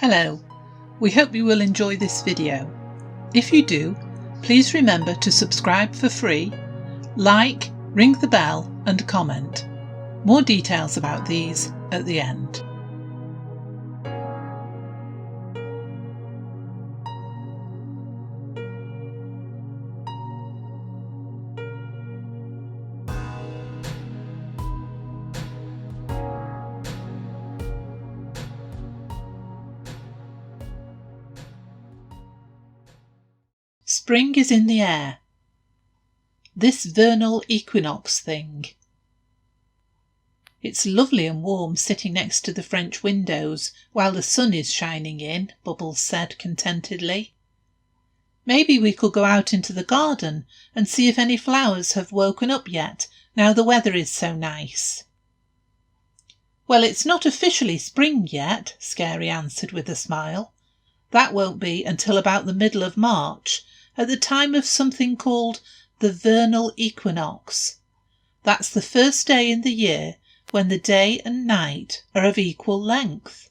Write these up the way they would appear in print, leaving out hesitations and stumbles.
Hello, we hope you will enjoy this video. If you do, please remember to subscribe for free, like, ring the bell and comment. More details about these at the end. Spring is in the air. This vernal equinox thing. It's lovely and warm sitting next to the French windows while the sun is shining in, Bubbles said contentedly. Maybe we could go out into the garden and see if any flowers have woken up yet, now the weather is so nice. Well, it's not officially spring yet, Scary answered with a smile. That won't be until about the middle of March, at the time of something called the vernal equinox. That's the first day in the year when the day and night are of equal length.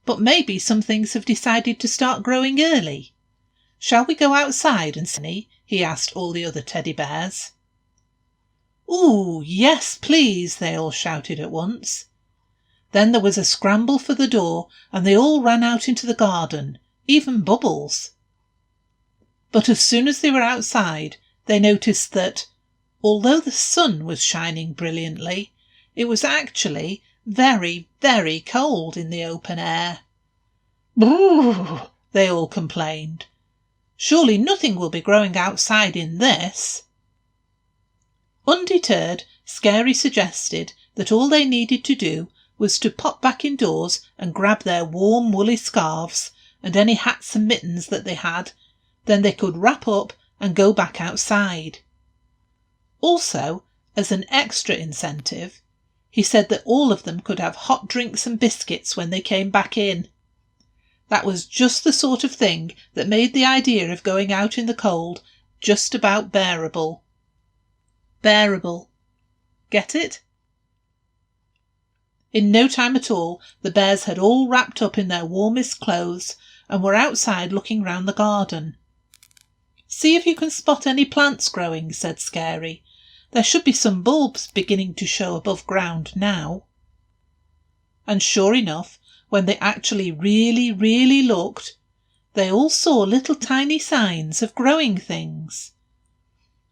But maybe some things have decided to start growing early. Shall we go outside and see? He asked all the other teddy bears. Ooh, yes, please, they all shouted at once. Then there was a scramble for the door and they all ran out into the garden, even Bubbles. But as soon as they were outside, they noticed that, although the sun was shining brilliantly, it was actually very, very cold in the open air. Brrr, they all complained. Surely nothing will be growing outside in this. Undeterred, Scary suggested that all they needed to do was to pop back indoors and grab their warm woolly scarves and any hats and mittens that they had. Then they could wrap up and go back outside. Also, as an extra incentive, he said that all of them could have hot drinks and biscuits when they came back in. That was just the sort of thing that made the idea of going out in the cold just about bearable. Bearable. Get it? In no time at all, the bears had all wrapped up in their warmest clothes and were outside looking round the garden. See if you can spot any plants growing, said Scary. There should be some bulbs beginning to show above ground now. And sure enough, when they actually really looked, they all saw little tiny signs of growing things.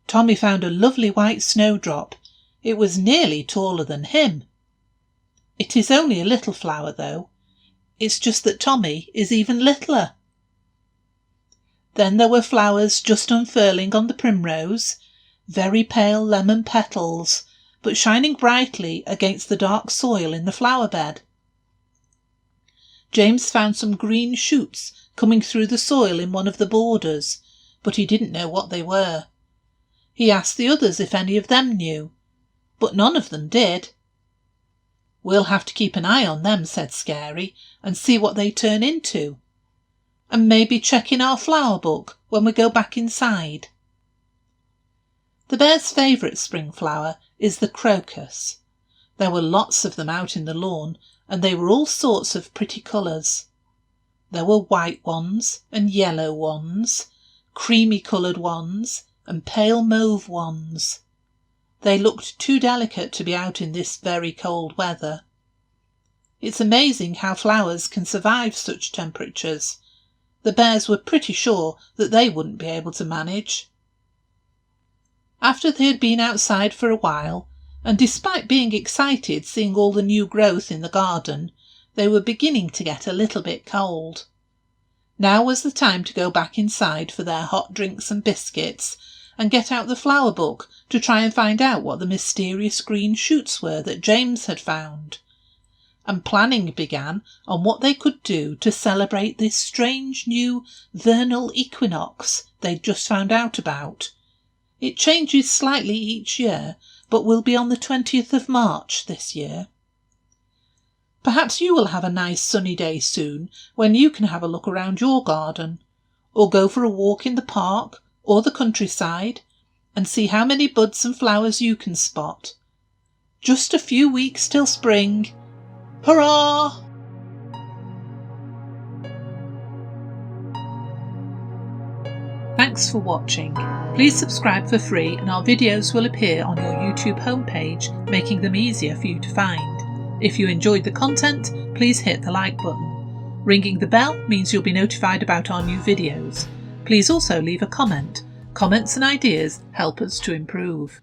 Tommy found a lovely white snowdrop. It was nearly taller than him. It is only a little flower, though. It's just that Tommy is even littler. Then there were flowers just unfurling on the primrose, very pale lemon petals, but shining brightly against the dark soil in the flower bed. James found some green shoots coming through the soil in one of the borders, but he didn't know what they were. He asked the others if any of them knew, but none of them did. We'll have to keep an eye on them, said Scary, and see what they turn into. And maybe check in our flower book when we go back inside. The bears' favourite spring flower is the crocus. There were lots of them out in the lawn, and they were all sorts of pretty colours. There were white ones and yellow ones, creamy coloured ones and pale mauve ones. They looked too delicate to be out in this very cold weather. It's amazing how flowers can survive such temperatures. The bears were pretty sure that they wouldn't be able to manage. After they had been outside for a while, and despite being excited seeing all the new growth in the garden, they were beginning to get a little bit cold. Now was the time to go back inside for their hot drinks and biscuits and get out the flower book to try and find out what the mysterious green shoots were that James had found. And planning began on what they could do to celebrate this strange new vernal equinox they'd just found out about. It changes slightly each year, but will be on the 20th of March this year. Perhaps you will have a nice sunny day soon when you can have a look around your garden, or go for a walk in the park or the countryside and see how many buds and flowers you can spot. Just a few weeks till spring. Hurrah! Thanks for watching. Please subscribe for free and our videos will appear on your YouTube homepage, making them easier for you to find. If you enjoyed the content, please hit the like button. Ringing the bell means you'll be notified about our new videos. Please also leave a comment. Comments and ideas help us to improve.